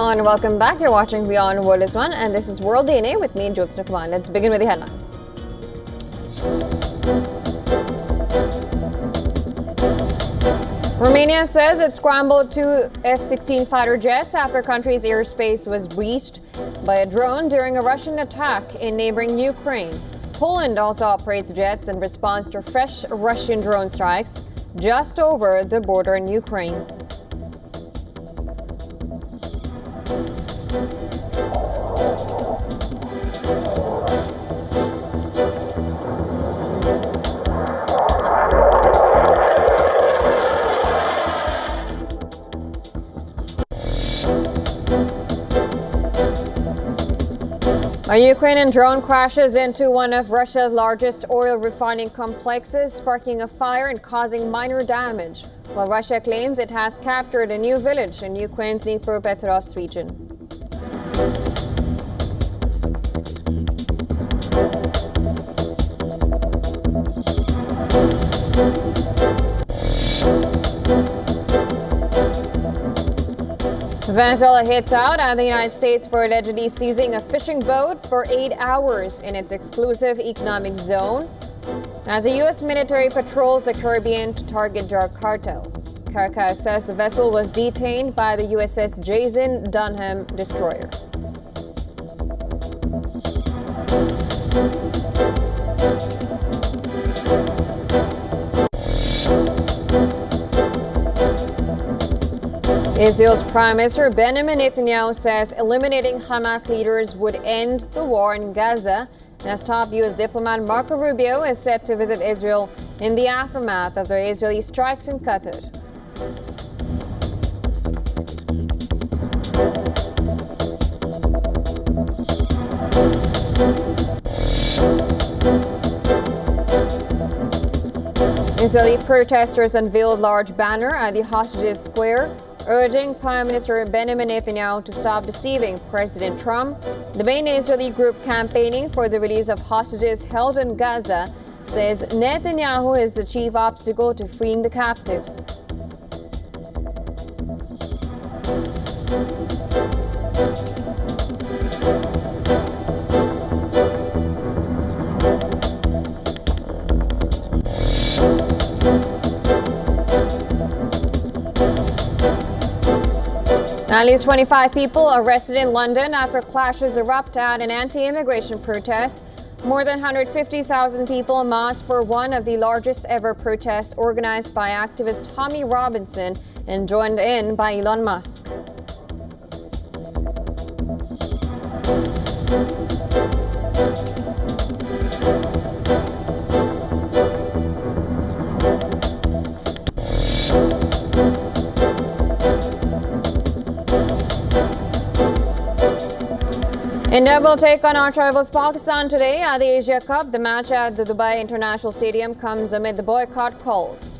Hello and welcome back. You're watching WION The World is One, and this is World DNA with me, Jyotsna Kumar. Let's begin with the headlines. Romania says it scrambled two F-16 fighter jets after country's airspace was breached by a drone during a Russian attack in neighboring Ukraine. Poland also operates jets in response to fresh Russian drone strikes just over the border in Ukraine. A Ukrainian drone crashes into one of Russia's largest oil refining complexes, sparking a fire and causing minor damage, while Russia claims it has captured a new village in Ukraine's Dnipropetrovsk region. Venezuela hits out at the United States for allegedly seizing a fishing boat for 8 hours in its exclusive economic zone as the U.S. military patrols the Caribbean to target drug cartels. Kirk says the vessel was detained by the USS Jason Dunham destroyer. Israel's Prime Minister Benjamin Netanyahu says eliminating Hamas leaders would end the war in Gaza, as top U.S. diplomat Marco Rubio is set to visit Israel in the aftermath of the Israeli strikes in Qatar. Israeli protesters unveiled large banner at the hostages square, urging Prime Minister Benjamin Netanyahu to stop deceiving President Trump. The main Israeli group campaigning for the release of hostages held in Gaza says Netanyahu is the chief obstacle to freeing the captives. At least 25 people arrested in London after clashes erupt at an anti-immigration protest. More than 150,000 people amassed for one of the largest ever protests organized by activist Tommy Robinson and joined in by Elon Musk. India will take on arch rivals Pakistan today at the Asia Cup. The match at the Dubai International Stadium comes amid the boycott calls.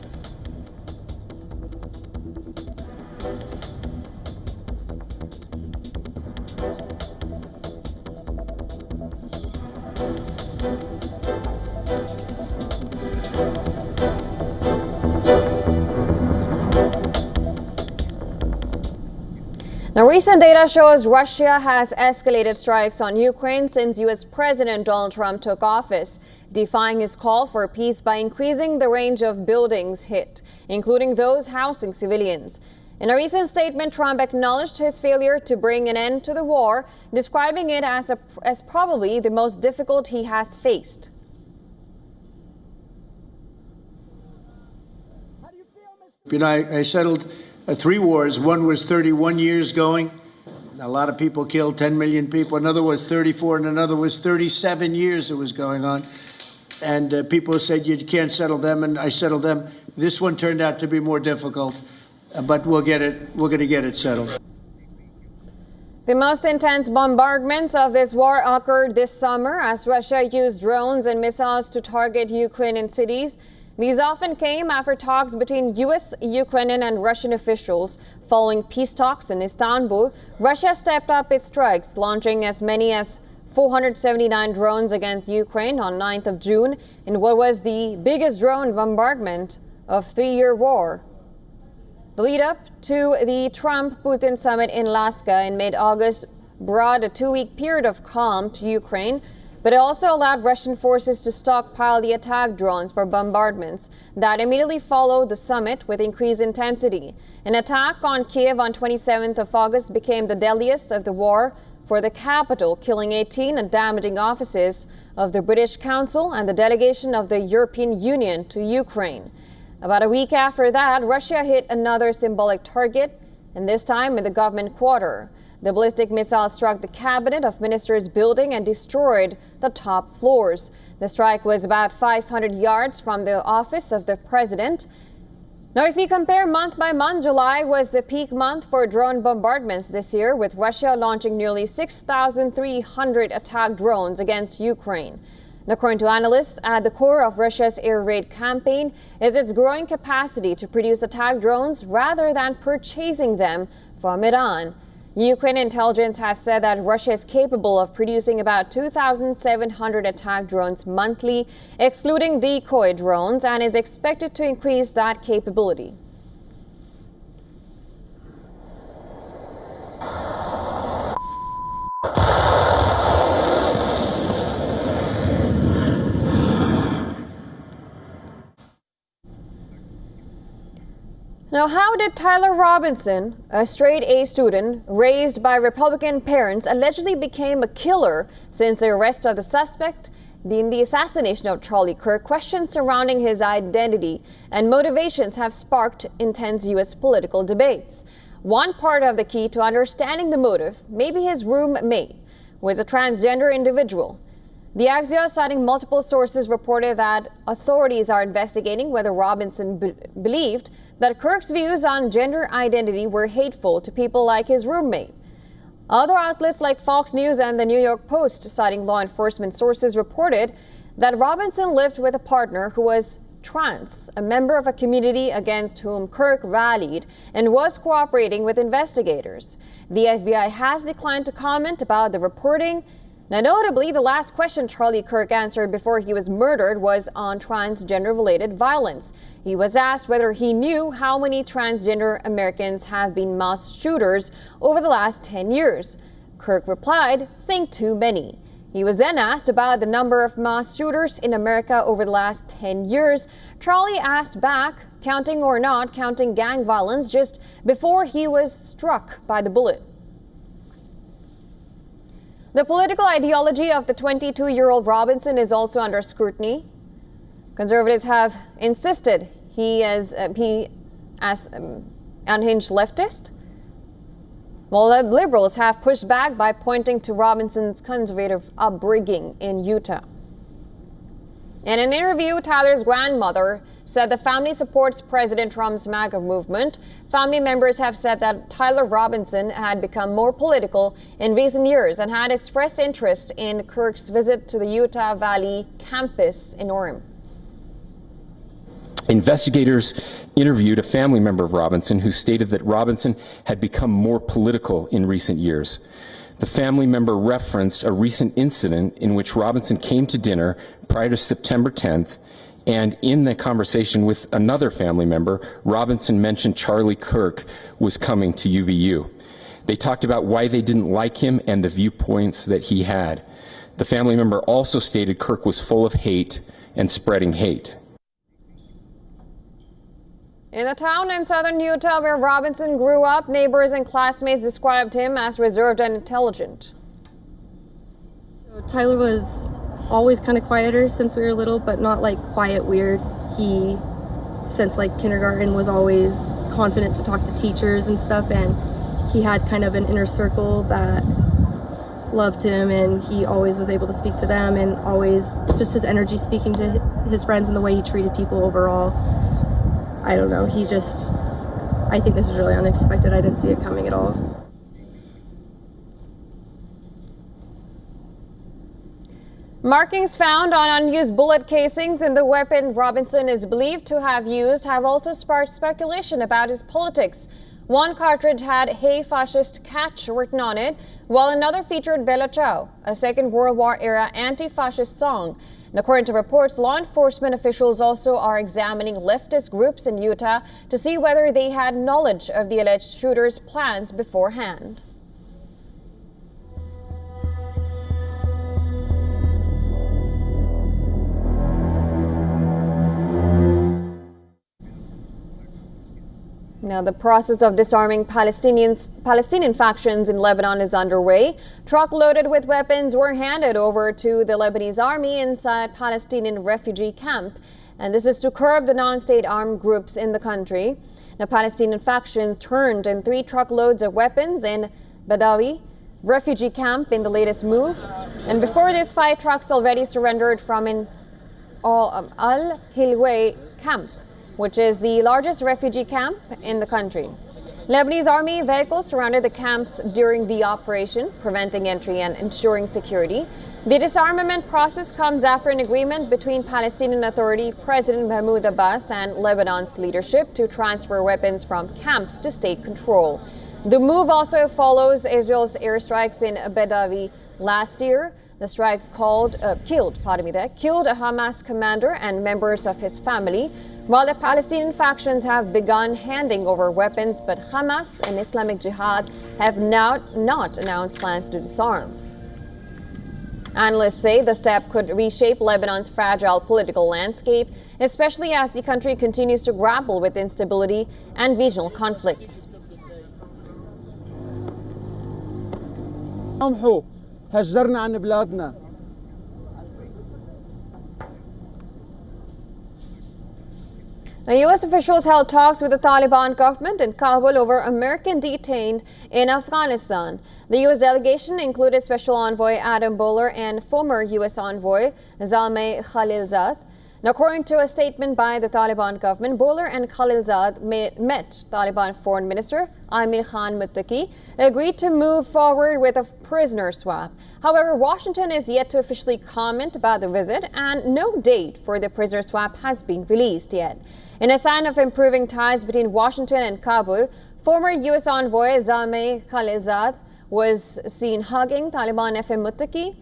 Now, recent data shows Russia has escalated strikes on Ukraine since U.S. President Donald Trump took office, defying his call for peace by increasing the range of buildings hit, including those housing civilians. In a recent statement, Trump acknowledged his failure to bring an end to the war, describing it as probably the most difficult he has faced. You know, I settled 3 wars. One was 31 years going. A lot of people killed, 10 million people. Another was 34, and another was 37 years it was going on. And people said, you can't settle them, and I settled them. This one turned out to be more difficult, but we'll get it. We're going to get it settled. The most intense bombardments of this war occurred this summer as Russia used drones and missiles to target Ukrainian cities. These often came after talks between U.S., Ukrainian and Russian officials. Following peace talks in Istanbul, Russia stepped up its strikes, launching as many as 479 drones against Ukraine on 9th of June in what was the biggest drone bombardment of 3-year war. The lead up to the Trump-Putin summit in Alaska in mid-August brought a 2-week period of calm to Ukraine, but it also allowed Russian forces to stockpile the attack drones for bombardments that immediately followed the summit with increased intensity. An attack on Kiev on 27th of August became the deadliest of the war for the capital, killing 18 and damaging offices of the British Council and the delegation of the European Union to Ukraine. About a week after that, Russia hit another symbolic target, and this time in the government quarter. The ballistic missile struck the cabinet of ministers building and destroyed the top floors. The strike was about 500 yards from the office of the president. Now, if we compare month by month, July was the peak month for drone bombardments this year, with Russia launching nearly 6,300 attack drones against Ukraine. According to analysts, at the core of Russia's air raid campaign is its growing capacity to produce attack drones rather than purchasing them from Iran. Ukraine intelligence has said that Russia is capable of producing about 2,700 attack drones monthly, excluding decoy drones, and is expected to increase that capability. Now, how did Tyler Robinson, a straight A student raised by Republican parents, allegedly become a killer since the arrest of the suspect in the assassination of Charlie Kirk? Questions surrounding his identity and motivations have sparked intense U.S. political debates. One part of the key to understanding the motive may be his roommate, who is a transgender individual. The Axios, citing multiple sources, reported that authorities are investigating whether Robinson believed that Kirk's views on gender identity were hateful to people like his roommate. Other outlets like Fox News and the New York Post, citing law enforcement sources, reported that Robinson lived with a partner who was trans, a member of a community against whom Kirk rallied, and was cooperating with investigators. The FBI has declined to comment about the reporting. Now, notably, the last question Charlie Kirk answered before he was murdered was on transgender-related violence. He was asked whether he knew how many transgender Americans have been mass shooters over the last 10 years. Kirk replied, saying too many. He was then asked about the number of mass shooters in America over the last 10 years. Charlie asked back, counting or not counting gang violence, just before he was struck by the bullet. The political ideology of the 22-year-old Robinson is also under scrutiny. Conservatives have insisted he is unhinged leftist, while the liberals have pushed back by pointing to Robinson's conservative upbringing in Utah. In an interview, Tyler's grandmother said the family supports President Trump's MAGA movement. Family members have said that Tyler Robinson had become more political in recent years and had expressed interest in Kirk's visit to the Utah Valley campus in Orem. Investigators interviewed a family member of Robinson who stated that Robinson had become more political in recent years. The family member referenced a recent incident in which Robinson came to dinner prior to September 10th, and in the conversation with another family member, Robinson mentioned Charlie Kirk was coming to UVU. They talked about why they didn't like him and the viewpoints that he had. The family member also stated Kirk was full of hate and spreading hate. In the town in southern Utah where Robinson grew up, neighbors and classmates described him as reserved and intelligent. Tyler was always kind of quieter since we were little, but not like quiet weird. He, since like kindergarten, was always confident to talk to teachers and stuff, and he had kind of an inner circle that loved him, and he always was able to speak to them, and always just his energy speaking to his friends and the way he treated people overall. I don't know, I think this is really unexpected. I didn't see it coming at all. Markings found on unused bullet casings in the weapon Robinson is believed to have used have also sparked speculation about his politics. One cartridge had "Hey Fascist Catch" written on it, while another featured Bella Ciao, a Second World War era anti-fascist song. And according to reports, law enforcement officials also are examining leftist groups in Utah to see whether they had knowledge of the alleged shooter's plans beforehand. Now, the process of disarming Palestinian factions in Lebanon is underway. Truck loaded with weapons were handed over to the Lebanese army inside Palestinian refugee camp. And this is to curb the non-state armed groups in the country. The Palestinian factions turned in 3 truckloads of weapons in Badawi refugee camp in the latest move. And before this, 5 trucks already surrendered from in Al-Hilway camp, which is the largest refugee camp in the country. Lebanese army vehicles surrounded the camps during the operation, preventing entry and ensuring security. The disarmament process comes after an agreement between Palestinian Authority President Mahmoud Abbas and Lebanon's leadership to transfer weapons from camps to state control. The move also follows Israel's airstrikes in Bedawi last year. The strikes killed a Hamas commander and members of his family, while the Palestinian factions have begun handing over weapons, but Hamas and Islamic Jihad have now not announced plans to disarm. Analysts say the step could reshape Lebanon's fragile political landscape, especially as the country continues to grapple with instability and regional conflicts. هجرنا عن بلادنا. Now, U.S. officials held talks with the Taliban government in Kabul over American detained in Afghanistan. The U.S. delegation included Special Envoy Adam Boehler and former U.S. Envoy Zalmay Khalilzad. Now, according to a statement by the Taliban government, Boehler and Khalilzad met Taliban Foreign Minister Amir Khan Muttaqi, agreed to move forward with a prisoner swap. However, Washington is yet to officially comment about the visit, and no date for the prisoner swap has been released yet. In a sign of improving ties between Washington and Kabul, former U.S. Envoy Zalmay Khalilzad was seen hugging Taliban FM Muttaqi.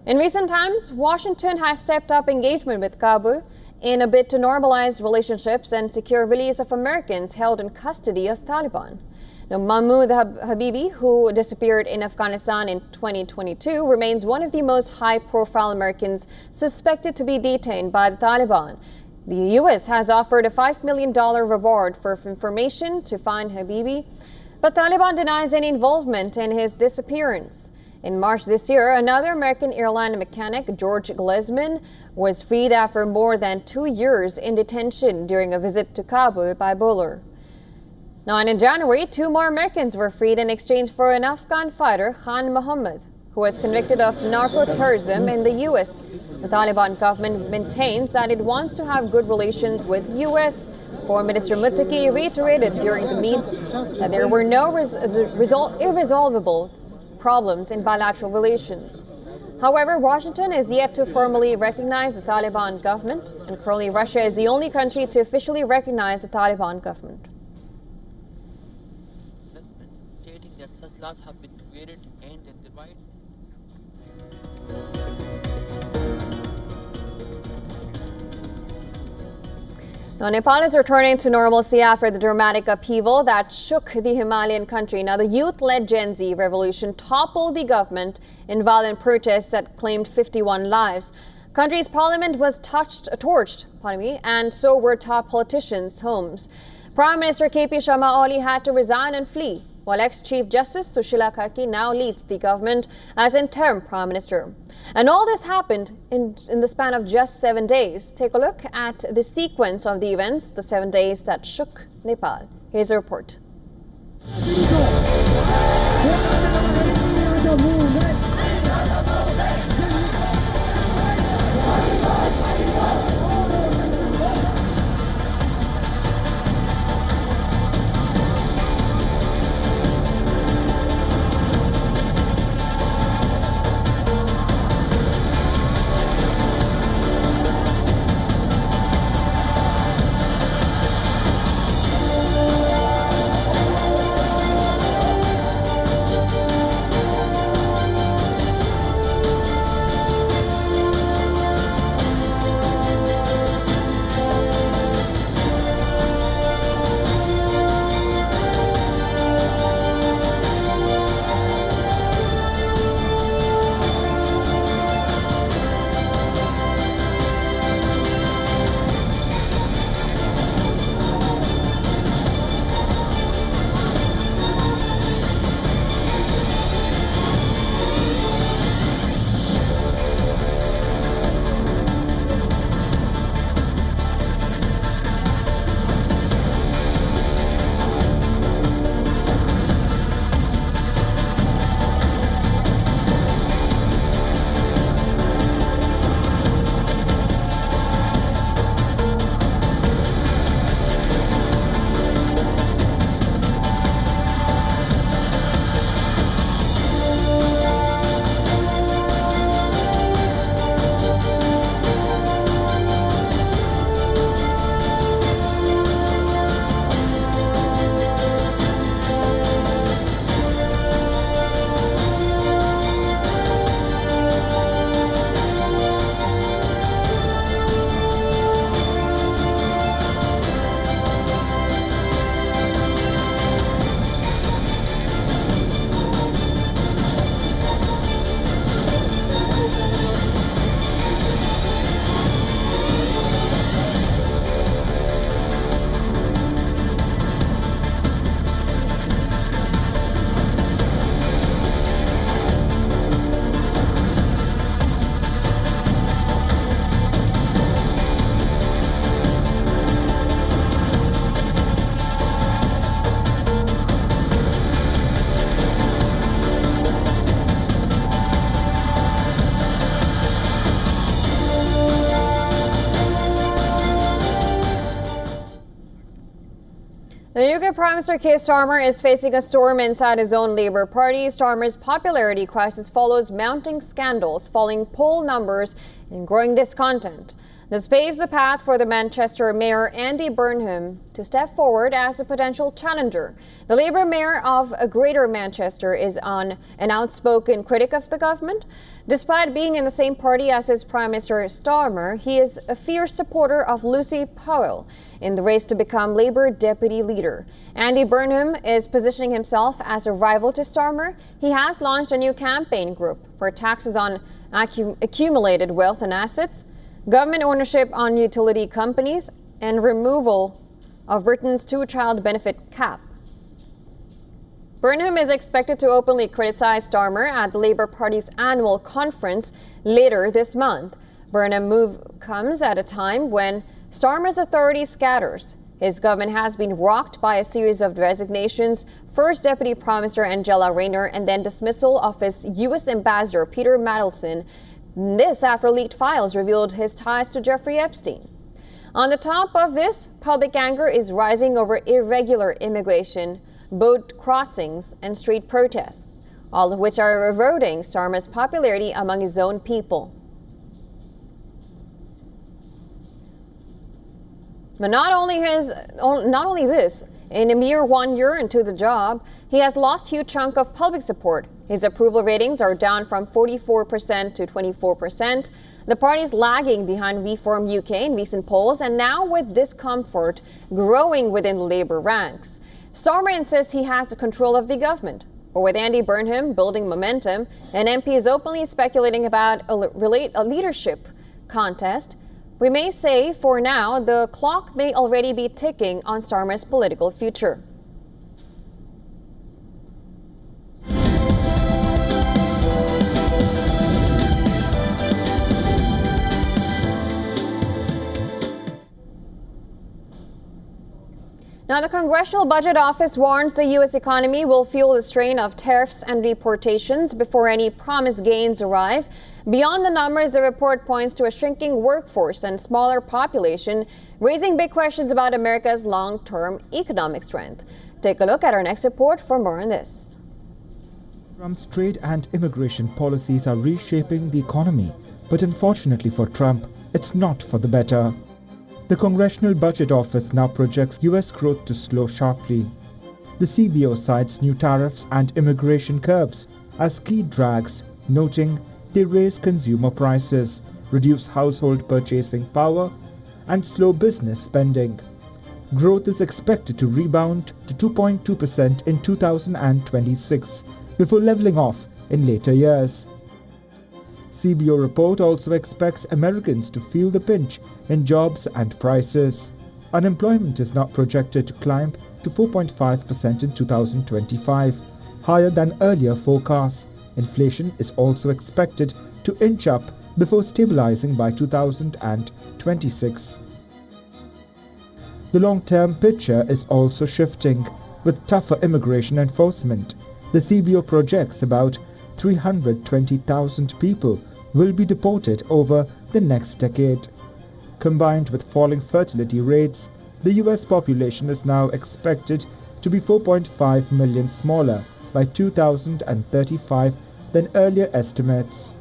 In recent times, Washington has stepped up engagement with Kabul in a bid to normalize relationships and secure release of Americans held in custody of Taliban. Now, Mahmoud Habibi, who disappeared in Afghanistan in 2022, remains one of the most high-profile Americans suspected to be detained by the Taliban. The U.S. has offered a $5 million reward for information to find Habibi, but Taliban denies any involvement in his disappearance. In March this year, another American airline mechanic, George Glesman, was freed after more than 2 years in detention during a visit to Kabul by Boehler. Now, and in January, 2 more Americans were freed in exchange for an Afghan fighter, Khan Mohammed, who was convicted of narco-terrorism in the U.S. The Taliban government maintains that it wants to have good relations with U.S. Foreign Minister Muttaqi reiterated during the meet that there were no irresolvable problems in bilateral relations. However, Washington is yet to formally recognize the Taliban government, and currently Russia is the only country to officially recognize the Taliban government. Stating that such laws have been created aimed at divides. Now, Nepal is returning to normalcy after the dramatic upheaval that shook the Himalayan country. Now, the youth-led Gen Z revolution toppled the government in violent protests that claimed 51 lives. Country's parliament was torched, and so were top politicians' homes. Prime Minister KP Sharma Oli had to resign and flee, while ex-Chief Justice Sushila Karki now leads the government as interim Prime Minister. And all this happened in the span of just 7 days. Take a look at the sequence of the events, the 7 days that shook Nepal. Here's a report. The UK Prime Minister Keir Starmer is facing a storm inside his own Labour Party. Starmer's popularity crisis follows mounting scandals, falling poll numbers, and growing discontent. This paves the path for the Manchester Mayor Andy Burnham to step forward as a potential challenger. The Labour Mayor of Greater Manchester is an outspoken critic of the government. Despite being in the same party as his Prime Minister Starmer, he is a fierce supporter of Lucy Powell in the race to become Labour Deputy Leader. Andy Burnham is positioning himself as a rival to Starmer. He has launched a new campaign group for taxes on accumulated wealth and assets, government ownership on utility companies, and removal of Britain's two-child benefit cap. Burnham is expected to openly criticize Starmer at the Labour Party's annual conference later this month. Burnham's move comes at a time when Starmer's authority scatters. His government has been rocked by a series of resignations, first Deputy Prime Minister Angela Rayner, and then dismissal of his U.S. Ambassador Peter Mandelson. This after leaked files revealed his ties to Jeffrey Epstein. On the top of this, public anger is rising over irregular immigration, boat crossings, and street protests, all of which are eroding Starmer's popularity among his own people. But not only this, in a mere 1 year into the job, he has lost a huge chunk of public support. His approval ratings are down from 44% to 24%. The party is lagging behind Reform UK in recent polls, and now with discomfort growing within the Labour ranks. Starmer insists he has the control of the government. But with Andy Burnham building momentum, an MP is openly speculating about a leadership contest. We may say, for now, the clock may already be ticking on Starmer's political future. Now, the Congressional Budget Office warns the U.S. economy will feel the strain of tariffs and deportations before any promised gains arrive. Beyond the numbers, the report points to a shrinking workforce and smaller population, raising big questions about America's long-term economic strength. Take a look at our next report for more on this. Trump's trade and immigration policies are reshaping the economy, but unfortunately for Trump, it's not for the better. The Congressional Budget Office now projects U.S. growth to slow sharply. The CBO cites new tariffs and immigration curbs as key drags, noting they raise consumer prices, reduce household purchasing power, and slow business spending. Growth is expected to rebound to 2.2% in 2026, before leveling off in later years. CBO report also expects Americans to feel the pinch in jobs and prices. Unemployment is not projected to climb to 4.5% in 2025, higher than earlier forecasts. Inflation is also expected to inch up before stabilizing by 2026. The long-term picture is also shifting, with tougher immigration enforcement. The CBO projects about 320,000 people will be deported over the next decade. Combined with falling fertility rates, the US population is now expected to be 4.5 million smaller by 2035 than earlier estimates.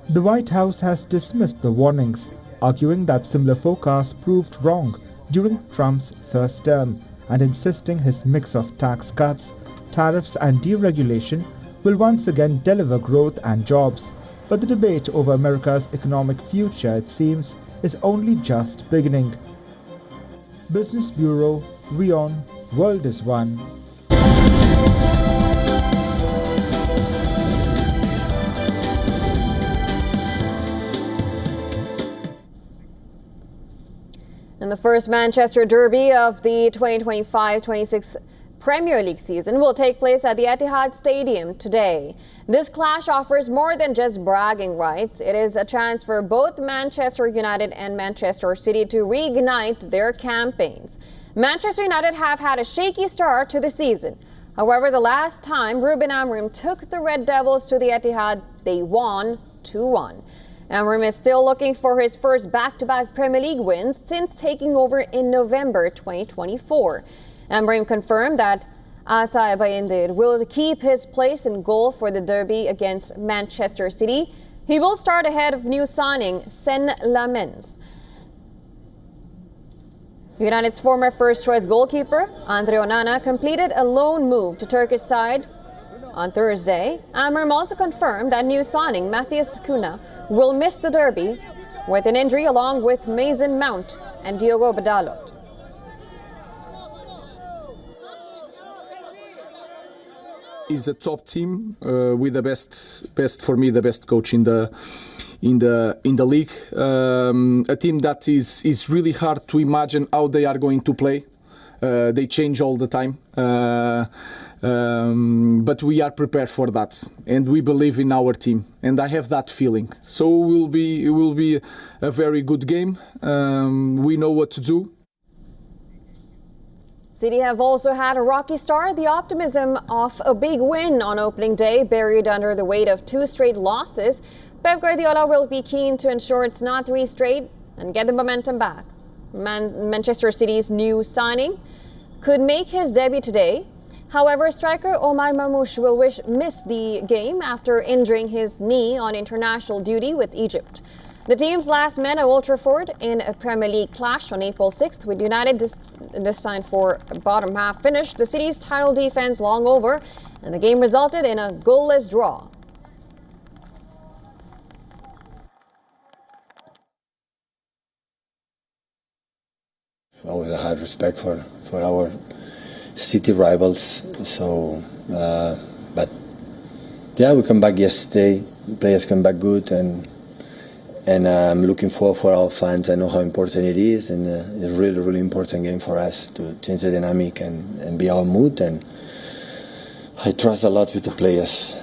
The White House has dismissed the warnings, arguing that similar forecasts proved wrong during Trump's first term, and insisting his mix of tax cuts, tariffs and deregulation will once again deliver growth and jobs. But the debate over America's economic future, it seems, is only just beginning. Business Bureau, WION, World is One. And the first Manchester Derby of the 2025-26 Premier League season will take place at the Etihad Stadium today. This clash offers more than just bragging rights. It is a chance for both Manchester United and Manchester City to reignite their campaigns. Manchester United have had a shaky start to the season. However, the last time Ruben Amorim took the Red Devils to the Etihad, they won 2-1. Amram is still looking for his first back-to-back Premier League wins since taking over in November 2024. Amram confirmed that Altay Bayindir will keep his place in goal for the derby against Manchester City. He will start ahead of new signing Sen Lamens. United's former first-choice goalkeeper, Andre Onana, completed a loan move to Turkish side on Thursday. Amram also confirmed that new signing Matthias Cunha will miss the derby with an injury along with Mason Mount and Diogo Badalot. Is a top team with the best for me, the best coach in the league. A team that is really hard to imagine how they are going to play. They change all the time, but we are prepared for that, and we believe in our team, and I have that feeling. So it will be a very good game. We know what to do. City have also had a rocky start. The optimism of a big win on opening day buried under the weight of 2 straight losses. Pep Guardiola will be keen to ensure it's not 3 straight and get the momentum back. Manchester City's new signing could make his debut today. However, striker Omar Mamouche will miss the game after injuring his knee on international duty with Egypt. The teams last met at Old Trafford in a Premier League clash on April 6th, with United destined for a bottom half finish. The City's title defense long over, and the game resulted in a goalless draw. Always a high respect for our city rivals. So, but yeah, we come back yesterday. Players come back good, and I'm looking forward for our fans. I know how important it is, and it's a really, really important game for us to change the dynamic and be our mood. And I trust a lot with the players.